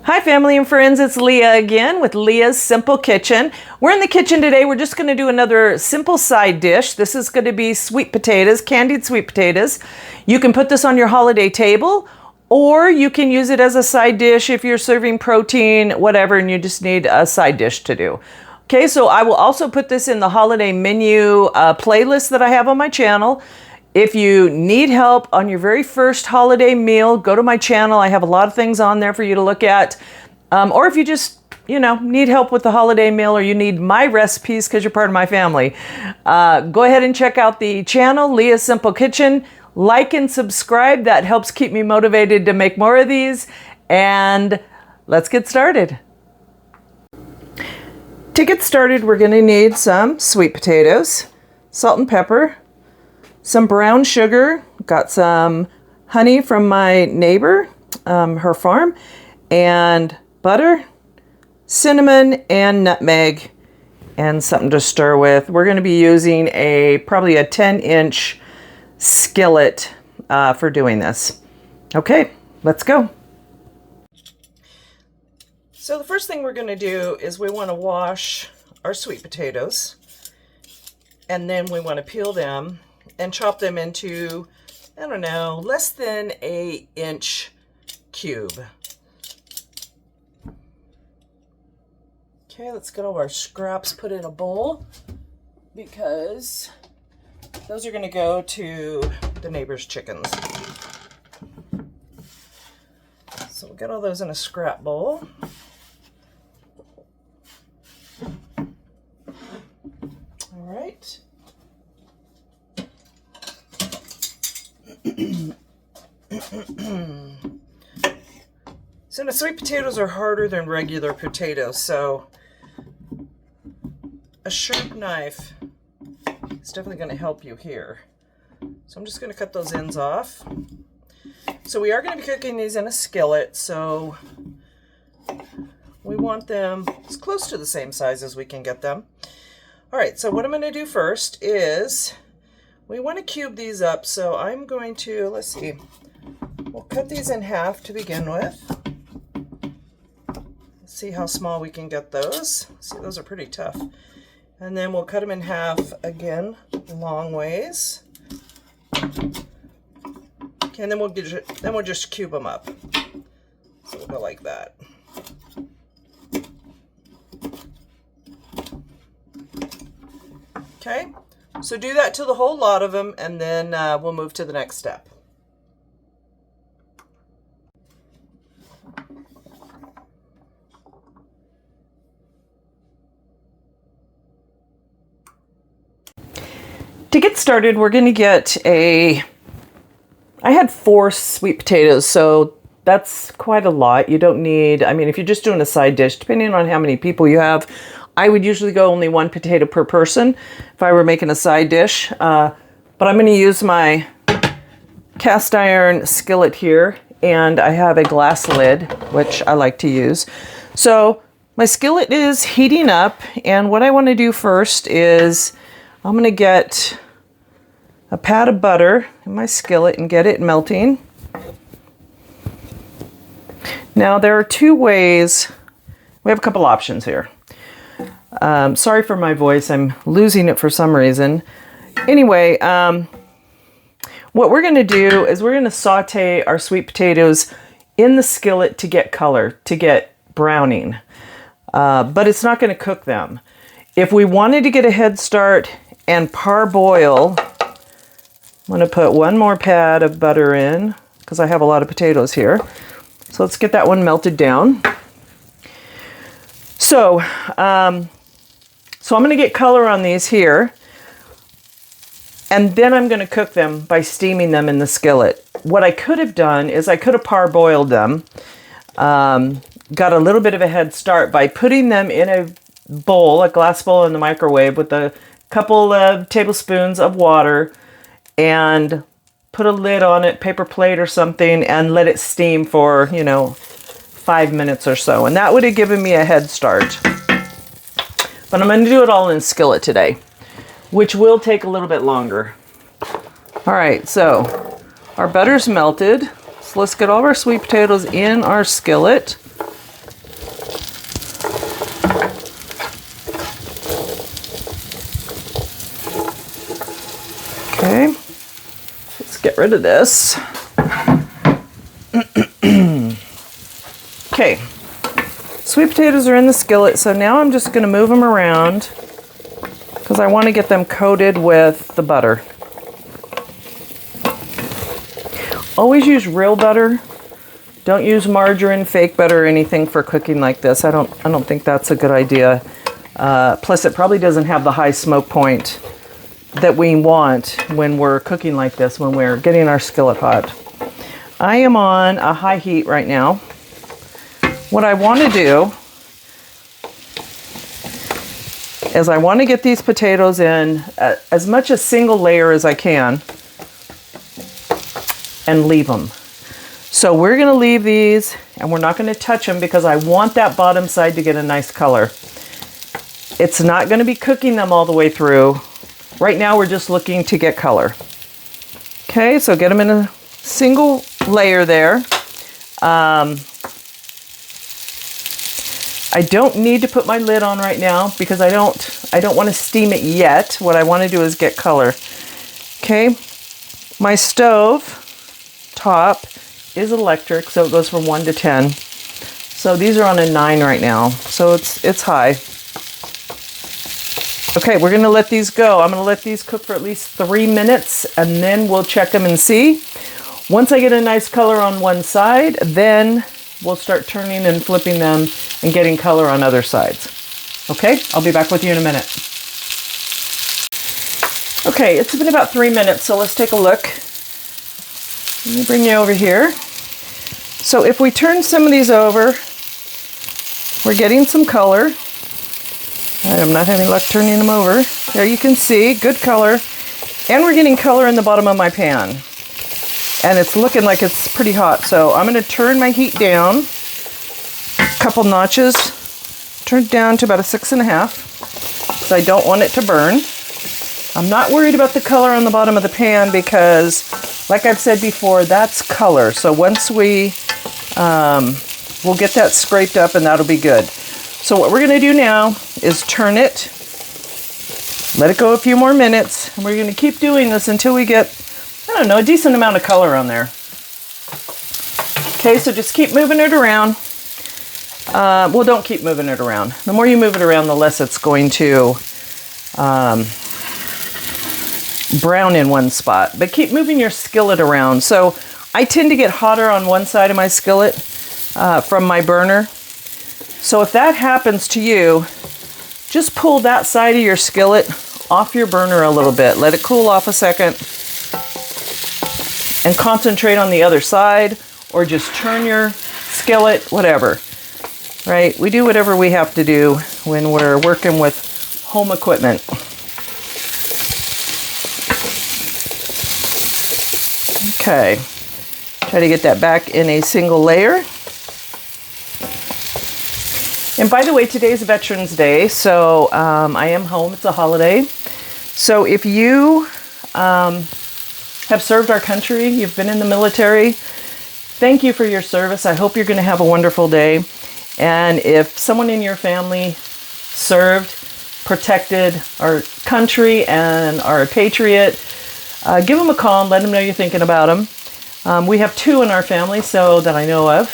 Hi family and friends, it's Leah again with Leah's Simple Kitchen. We're in the kitchen today. We're just going to do another simple side dish. This is going to be sweet potatoes, candied sweet potatoes. You can put this on your holiday table, or you can use it as a side dish if you're serving protein, whatever, and you just need a side dish to do. Okay, so I will also put this in the holiday menu playlist that I have on my channel. If you need help on your very first holiday meal, go to my channel. I have a lot of things on there for you to look at. Or if you just, need help with the holiday meal, or you need my recipes because you're part of my family, go ahead and check out the channel, Leah's Simple Kitchen. Like and subscribe. That helps keep me motivated to make more of these. And let's get started. To get started, we're going to need some sweet potatoes, salt and pepper, some brown sugar, got some honey from my neighbor, her farm, and butter, cinnamon, and nutmeg, and something to stir with. We're going to be using probably a 10-inch skillet for doing this. Okay, let's go. So the first thing we're going to do is we want to wash our sweet potatoes, and then we want to peel them and chop them into, I don't know, less than an inch cube. Okay, let's get all our scraps put in a bowl because those are going to go to the neighbor's chickens. So we'll get all those in a scrap bowl. All right. So the sweet potatoes are harder than regular potatoes, so a sharp knife is definitely going to help you here. So I'm just going to cut those ends off. So we are going to be cooking these in a skillet, so we want them as close to the same size as we can get them. All right, so what I'm going to do first is we want to cube these up, so I'm going to, let's see, we'll cut these in half to begin with. Let's see how small we can get those. See, those are pretty tough. And then we'll cut them in half again, long ways. Okay, and then we'll just cube them up. So we'll go like that. Okay. So do that to the whole lot of them, and then we'll move to the next step. To get started, we're going to get I had 4 sweet potatoes, so that's quite a lot. You don't need, if you're just doing a side dish, depending on how many people you have, I would usually go only 1 potato per person if I were making a side dish. But I'm going to use my cast iron skillet here, and I have a glass lid, which I like to use. So my skillet is heating up, and what I want to do first is I'm going to get a pat of butter in my skillet and get it melting. Now there are 2 ways. We have a couple options here. Sorry for my voice. I'm losing it for some reason. Anyway, what we're going to do is we're going to saute our sweet potatoes in the skillet to get color, to get browning. But it's not going to cook them. If we wanted to get a head start and parboil, I'm going to put 1 more pat of butter in because I have a lot of potatoes here. So let's get that one melted down. So I'm going to get color on these here, and then I'm going to cook them by steaming them in the skillet. What I could have done is I could have parboiled them, got a little bit of a head start by putting them in a bowl, a glass bowl in the microwave with a couple of tablespoons of water, and put a lid on it, paper plate or something, and let it steam for, 5 minutes or so. And that would have given me a head start. But I'm going to do it all in skillet today, which will take a little bit longer. All right, so our butter's melted. So let's get all of our sweet potatoes in our skillet. Okay, let's get rid of this. Okay, sweet potatoes are in the skillet, so now I'm just going to move them around because I want to get them coated with the butter. Always use real butter. Don't use margarine, fake butter, or anything for cooking like this. I don't think that's a good idea. Plus, it probably doesn't have the high smoke point that we want when we're cooking like this, when we're getting our skillet hot. I am on a high heat right now. What I want to do is I want to get these potatoes in as much a single layer as I can and leave them. So we're going to leave these and we're not going to touch them because I want that bottom side to get a nice color. It's not going to be cooking them all the way through. Right now we're just looking to get color. Okay, so get them in a single layer there. I don't need to put my lid on right now because I don't want to steam it yet. What I want to do is get color. Okay, my stove top is electric, so it goes from 1 to 10. So these are on a 9 right now, so it's high. Okay, we're gonna let these go. I'm gonna let these cook for at least 3 minutes and then we'll check them and see. Once I get a nice color on one side, then we'll start turning and flipping them and getting color on other sides. Okay, I'll be back with you in a minute. Okay, it's been about 3 minutes, so let's take a look. Let me bring you over here. So if we turn some of these over, we're getting some color. I'm not having luck turning them over. There you can see, good color. And we're getting color in the bottom of my pan. And it's looking like it's pretty hot. So I'm gonna turn my heat down a couple notches. Turn it down to about a 6.5, because I don't want it to burn. I'm not worried about the color on the bottom of the pan because, like I've said before, that's color. So once we'll get that scraped up and that'll be good. So what we're gonna do now is turn it, let it go a few more minutes, and we're gonna keep doing this until we get, I don't know, a decent amount of color on there. Okay, so just keep moving it around. Well, don't keep moving it around. The more you move it around, the less it's going to brown in one spot. But keep moving your skillet around. So I tend to get hotter on one side of my skillet from my burner. So if that happens to you, just pull that side of your skillet off your burner a little bit. Let it cool off a second and concentrate on the other side, or just turn your skillet, whatever, right? We do whatever we have to do when we're working with home equipment. Okay, try to get that back in a single layer. And by the way, today's Veterans Day, so I am home, it's a holiday. So if you have served our country, you've been in the military, thank you for your service. I hope you're gonna have a wonderful day. And if someone in your family served, protected our country and are a patriot, give them a call and let them know you're thinking about them. We have 2 in our family, so that I know of.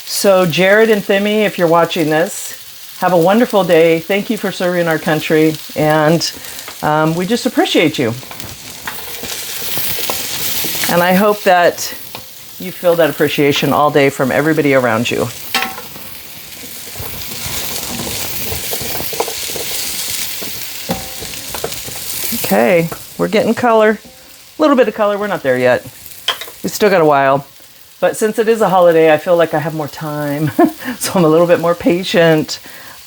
So Jared and Thimmy, if you're watching this, have a wonderful day. Thank you for serving our country, and we just appreciate you. And I hope that you feel that appreciation all day from everybody around you. Okay, we're getting color. A little bit of color, we're not there yet. We still got a while. But since it is a holiday, I feel like I have more time, so I'm a little bit more patient.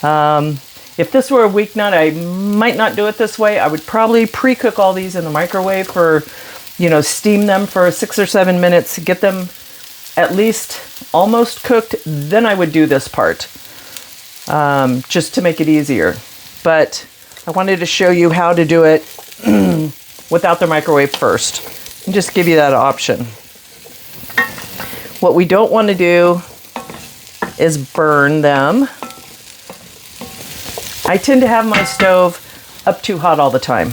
If this were a weeknight, I might not do it this way. I would probably pre-cook all these in the microwave for, steam them for 6 or 7 minutes, get them at least almost cooked. Then I would do this part, just to make it easier. But I wanted to show you how to do it without the microwave first, and just give you that option. What we don't want to do is burn them. I tend to have my stove up too hot all the time.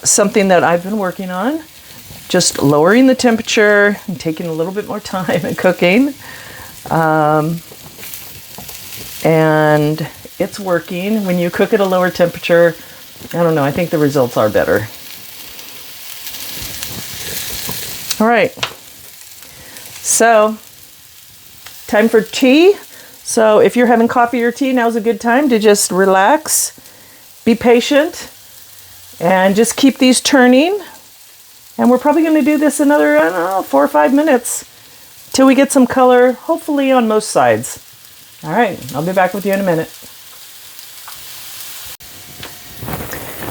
something that I've been working on, just lowering the temperature and taking a little bit more time in cooking. And it's working. When you cook at a lower temperature, I don't know, I think the results are better. All right, so time for tea. So if you're having coffee or tea, now's a good time to just relax, be patient, and just keep these turning. And we're probably going to do this another, I don't know, 4 or 5 minutes till we get some color, hopefully on most sides. All right, I'll be back with you in a minute.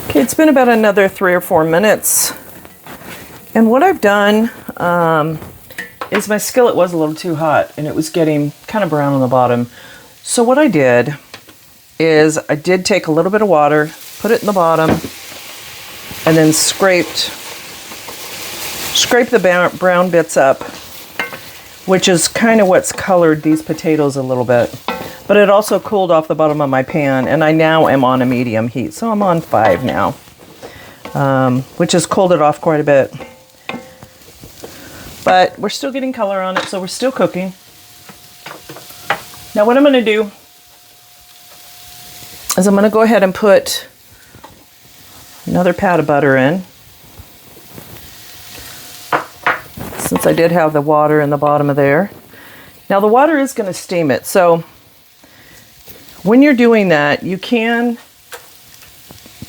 Okay, it's been about another 3 or 4 minutes. And what I've done is my skillet was a little too hot and it was getting kind of brown on the bottom. So what I did is I did take a little bit of water, put it in the bottom, and then scrape the brown bits up, which is kind of what's colored these potatoes a little bit. But it also cooled off the bottom of my pan, and I now am on a medium heat. So I'm on 5 now, which has cooled it off quite a bit. But we're still getting color on it, so we're still cooking. Now what I'm going to do is I'm going to go ahead and put another pat of butter in. Since I did have the water in the bottom of there. Now the water is going to steam it, so when you're doing that, you can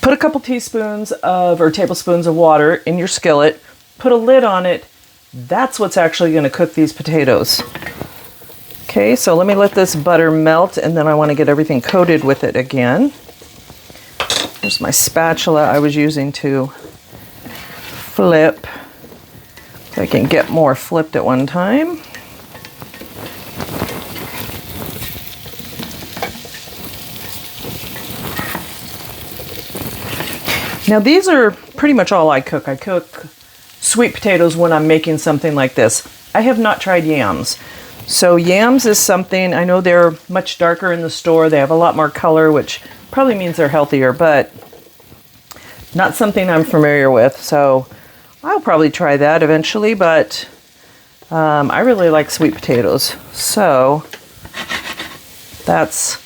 put a couple teaspoons of, or tablespoons of water in your skillet, put a lid on it. That's what's actually going to cook these potatoes. Okay, so let me let this butter melt, and then I want to get everything coated with it again. Here's my spatula I was using to flip. So I can get more flipped at one time. Now these are pretty much all I cook. I cook sweet potatoes when I'm making something like this. I have not tried yams. So yams is something, I know they're much darker in the store. They have a lot more color, which probably means they're healthier, but not something I'm familiar with. So I'll probably try that eventually, but I really like sweet potatoes. So that's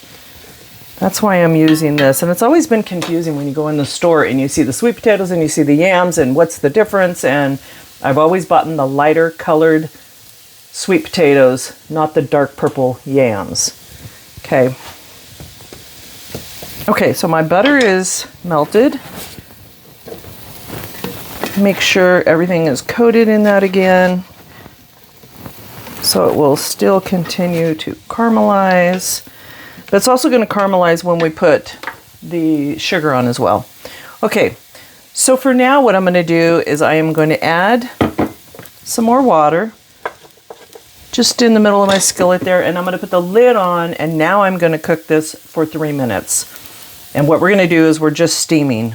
why I'm using this. And it's always been confusing when you go in the store and you see the sweet potatoes and you see the yams and what's the difference. And I've always bought the lighter colored sweet potatoes, not the dark purple yams. Okay. Okay, so my butter is melted. Make sure everything is coated in that again, so it will still continue to caramelize. But it's also going to caramelize when we put the sugar on as well. Okay, so for now what I'm going to do is I am going to add some more water just in the middle of my skillet there, and I'm going to put the lid on, and now I'm going to cook this for 3 minutes. And what we're going to do is we're just steaming.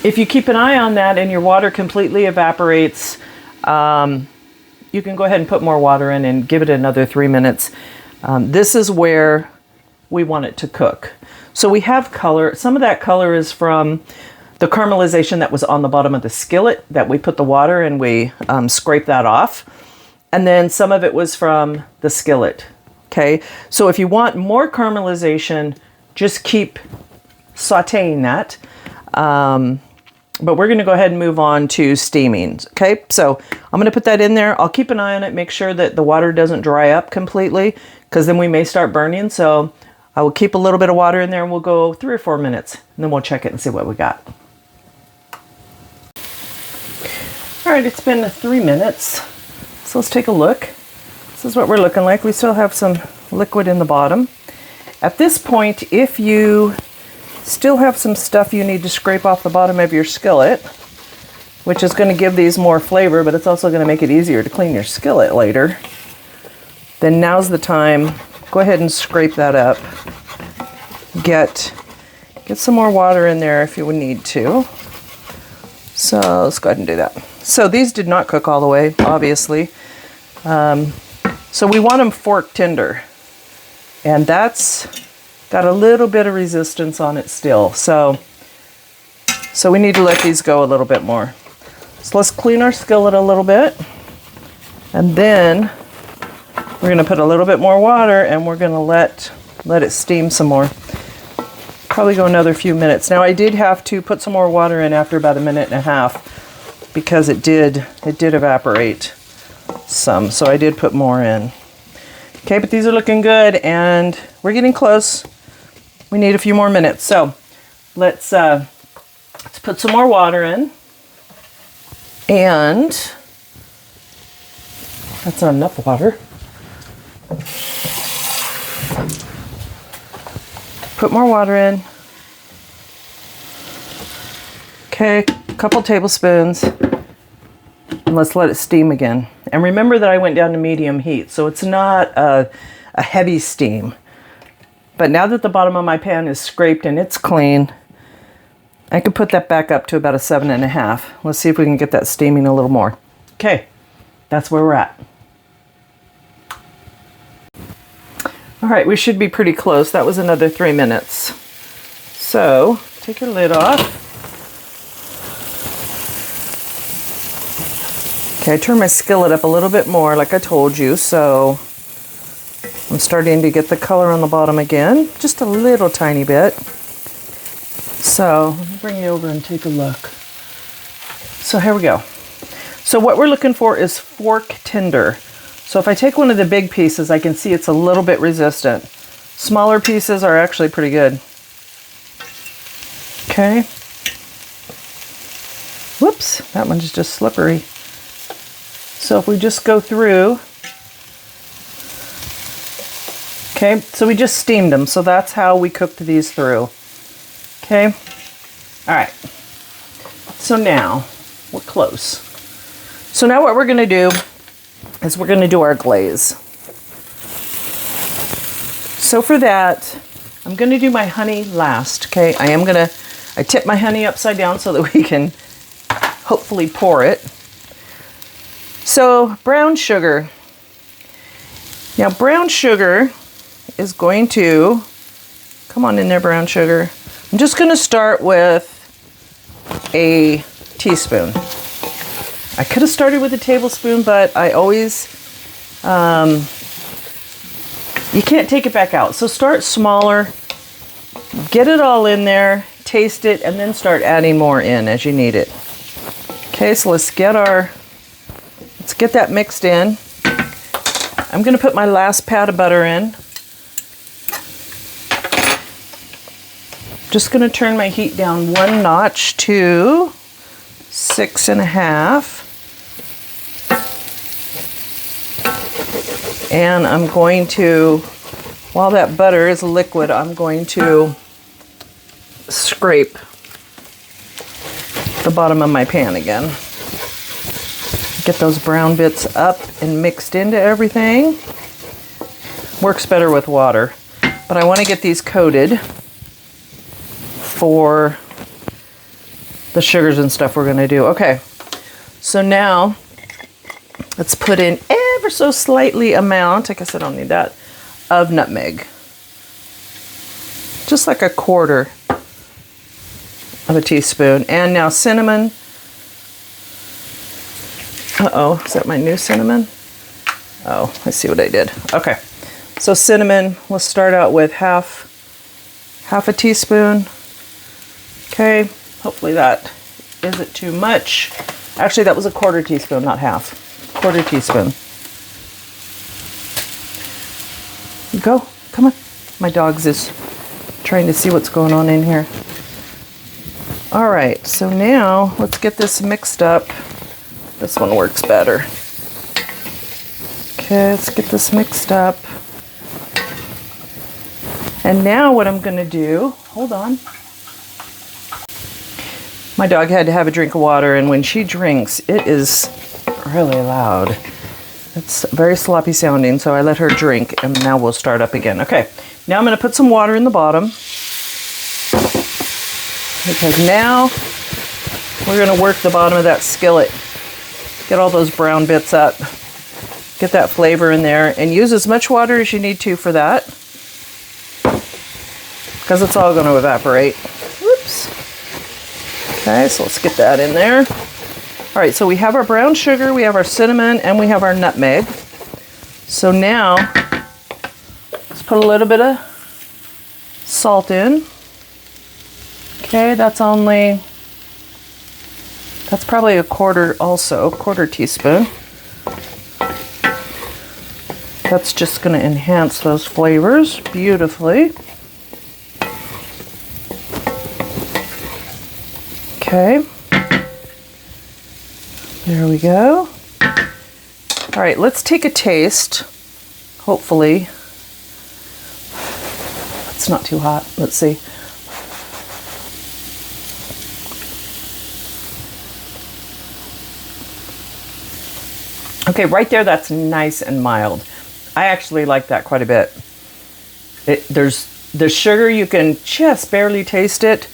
If you keep an eye on that and your water completely evaporates, you can go ahead and put more water in and give it another 3 minutes. This is where we want it to cook. So we have color. Some of that color is from the caramelization that was on the bottom of the skillet that we put the water and we scrape that off. And then some of it was from the skillet. Okay, so if you want more caramelization, just keep sauteing that. But we're going to go ahead and move on to steaming. Okay, so I'm going to put that in there. I'll keep an eye on it, make sure that the water doesn't dry up completely, because then we may start burning. So I will keep a little bit of water in there, and we'll go 3 or 4 minutes, and then we'll check it and see what we got. All right, it's been 3 minutes. So let's take a look. This is what we're looking like. We still have some liquid in the bottom. At this point, if you still have some stuff you need to scrape off the bottom of your skillet, which is going to give these more flavor, but it's also going to make it easier to clean your skillet later, then now's the time. Go ahead and scrape that up. Get some more water in there if you would need to. So let's go ahead and do that. So these did not cook all the way, obviously. So we want them fork tender. And that's got a little bit of resistance on it still. So we need to let these go a little bit more. So let's clean our skillet a little bit. And then we're going to put a little bit more water and we're going to let it steam some more. Probably go another few minutes. Now I did have to put some more water in after about 1.5 minutes because it did evaporate some. So I did put more in. Okay, but these are looking good and we're getting close. We need a few more minutes. So let's put some more water in. And that's not enough water. Put more water in. Okay, a couple tablespoons. And let's let it steam again. And remember that I went down to medium heat, so it's not a heavy steam. But now that the bottom of my pan is scraped and it's clean, I can put that back up to about a 7.5. Let's see if we can get that steaming a little more. Okay, that's where we're at. All right, we should be pretty close. That was another 3 minutes. So take your lid off. Okay, I turned my skillet up a little bit more like I told you, so I'm starting to get the color on the bottom again, just a little tiny bit. So let me bring you over and take a look. So here we go. So what we're looking for is fork tender. So if I take one of the big pieces, I can see it's a little bit resistant. Smaller pieces are actually pretty good. Okay. Whoops, that one's just slippery. So if we just go through, okay, so we just steamed them. So that's how we cooked these through. Okay. All right. So now we're close. So now what we're going to do is we're going to do our glaze. So for that, I'm going to do my honey last. Okay. I tip my honey upside down so that we can hopefully pour it. So brown sugar. Now brown sugar is going to, come on in there, brown sugar. I'm just going to start with a teaspoon. I could have started with a tablespoon, but I always, you can't take it back out. So start smaller, get it all in there, taste it, and then start adding more in as you need it. Okay, so let's get that mixed in. I'm going to put my last pat of butter in. Just going to turn my heat down 1 notch to 6.5. And I'm going to, while that butter is liquid, I'm going to scrape the bottom of my pan again. Get those brown bits up and mixed into everything. Works better with water, but I want to get these coated for the sugars and stuff we're going to do. Okay, so now let's put in ever so slightly amount, I guess I don't need that, of nutmeg. Just like 1/4 of a teaspoon. And now cinnamon. Uh-oh, is that my new cinnamon? Oh, I see what I did. Okay, so cinnamon, let's start out with half a teaspoon. Okay, hopefully that isn't too much. Actually, that was 1/4 teaspoon, not half. 1/4 teaspoon. Go, come on. My dog's is trying to see what's going on in here. All right, so now let's get this mixed up. This one works better. Okay, let's get this mixed up. And now what I'm going to do, hold on. My dog had to have a drink of water, and when she drinks, it is really loud. It's very sloppy sounding, so I let her drink, and now we'll start up again. Okay, now I'm going to put some water in the bottom, because now we're going to work the bottom of that skillet. Get all those brown bits up. Get that flavor in there, and use as much water as you need to for that. because it's all going to evaporate. Whoops. Okay, so let's get that in there. All right, so we have our brown sugar, we have our cinnamon, and we have our nutmeg. So now, let's put a little bit of salt in. Okay, that's probably a quarter teaspoon. That's just going to enhance those flavors beautifully. Okay. There we go. All right, let's take a taste. Hopefully. It's not too hot. Let's see. Okay, right there, that's nice and mild. I actually like that quite a bit. There's the sugar, you can just barely taste it.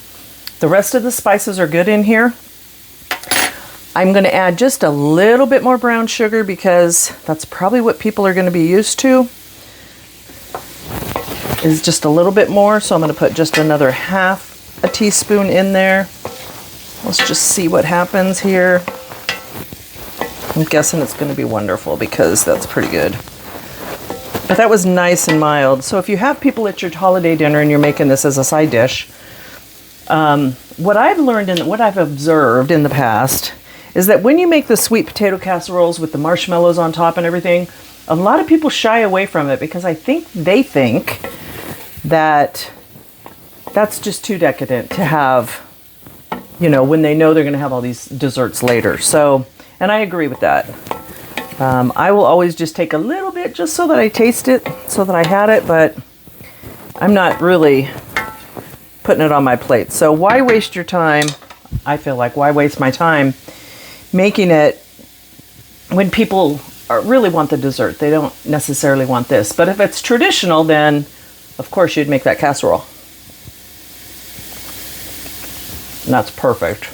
The rest of the spices are good in here. I'm going to add just a little bit more brown sugar because that's probably what people are going to be used to, is just a little bit more. So I'm going to put just another half a teaspoon in there. Let's just see what happens here. I'm guessing it's going to be wonderful because that's pretty good. But that was nice and mild. So if you have people at your holiday dinner and you're making this as a side dish, what I've learned and what I've observed in the past is that when you make the sweet potato casseroles with the marshmallows on top and everything, a lot of people shy away from it because they think that that's just too decadent to have, you know, when they know they're going to have all these desserts later. So, and I agree with that. I will always just take a little bit just so that I taste it, so that I had it, but I'm not really putting it on my plate. So why waste your time? I feel like, why waste my time making it when people really want the dessert? They don't necessarily want this. But if it's traditional, then of course you'd make that casserole. And that's perfect.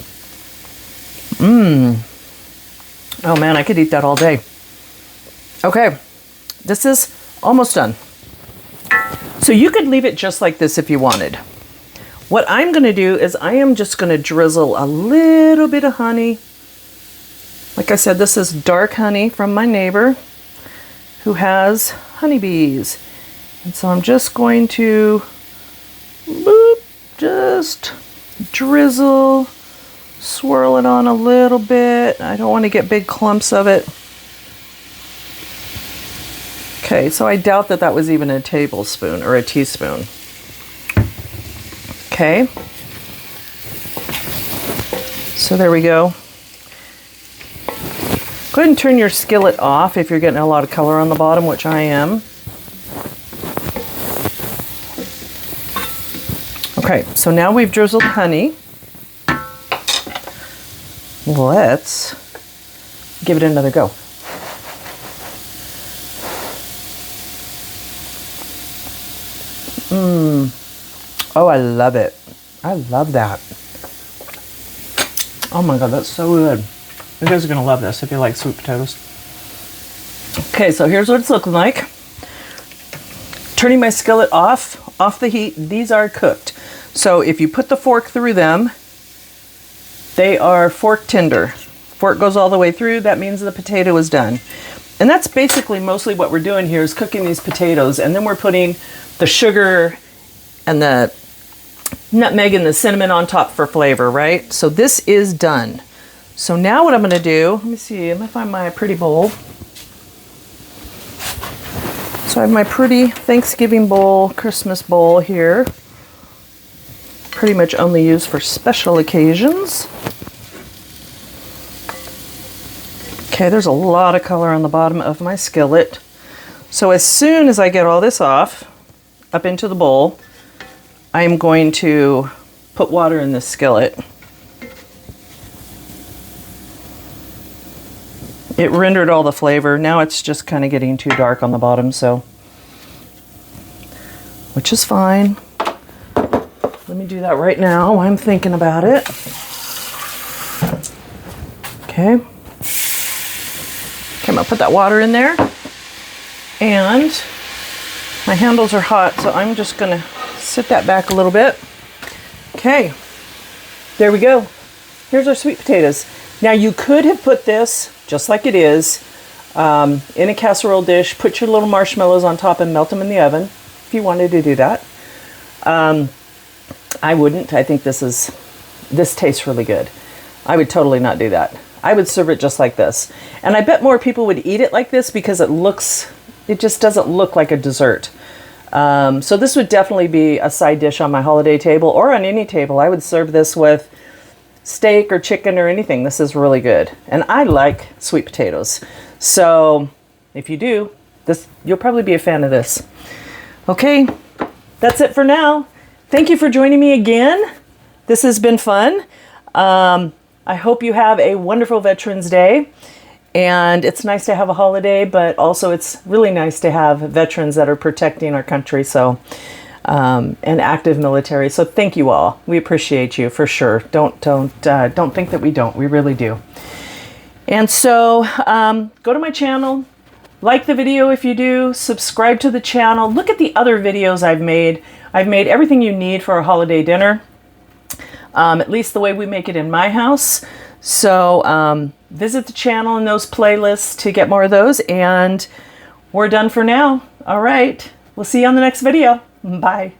Oh man, I could eat that all day. Okay, this is almost done. So you could leave it just like this if you wanted. What I'm going to do is I am just going to drizzle a little bit of honey. Like I said, this is dark honey from my neighbor who has honeybees. And so I'm just going to just drizzle, swirl it on a little bit. I don't want to get big clumps of it. Okay, so I doubt that was even a tablespoon or a teaspoon. Okay. So there we go. Go ahead and turn your skillet off if you're getting a lot of color on the bottom, which I am. Okay, so now we've drizzled honey. Let's give it another go. Oh, I love it. I love that. Oh my God, that's so good. You guys are going to love this if you like sweet potatoes. Okay, so here's what it's looking like. Turning my skillet off the heat. These are cooked. So if you put the fork through them, they are fork tender. Fork goes all the way through. That means the potato is done. And that's basically mostly what we're doing here, is cooking these potatoes. And then we're putting the sugar and the nutmeg and the cinnamon on top for flavor, right? So this is done. So now what I'm going to do, let me see, let me find my pretty bowl. So I have my pretty Thanksgiving bowl, Christmas bowl here. Pretty much only used for special occasions. Okay, there's a lot of color on the bottom of my skillet. So as soon as I get all this off, up into the bowl, I'm going to put water in this skillet. It rendered all the flavor. Now it's just kind of getting too dark on the bottom, so, which is fine. Let me do that right now while I'm thinking about it. Okay. Okay, I'm gonna put that water in there. And my handles are hot, so I'm just gonna Sit that back a little bit. Okay, there we go. Here's our sweet potatoes. Now you could have put this, just like it is, in a casserole dish, put your little marshmallows on top and melt them in the oven, if you wanted to do that. I wouldn't. I think this tastes really good. I would totally not do that. I would serve it just like this. And I bet more people would eat it like this because it just doesn't look like a dessert. So this would definitely be a side dish on my holiday table or on any table. I would serve this with steak or chicken or anything. This is really good. And I like sweet potatoes. So if you do, you'll probably be a fan of this. Okay, that's it for now. Thank you for joining me again. This has been fun. I hope you have a wonderful Veterans Day. And it's nice to have a holiday, but also it's really nice to have veterans that are protecting our country. So, and active military. So thank you all. We appreciate you for sure. Don't think that we don't. We really do. And so go to my channel, like the video if you do, subscribe to the channel. Look at the other videos I've made. I've made everything you need for a holiday dinner, at least the way we make it in my house. So visit the channel and those playlists to get more of those. And we're done for now. All right. We'll see you on the next video. Bye.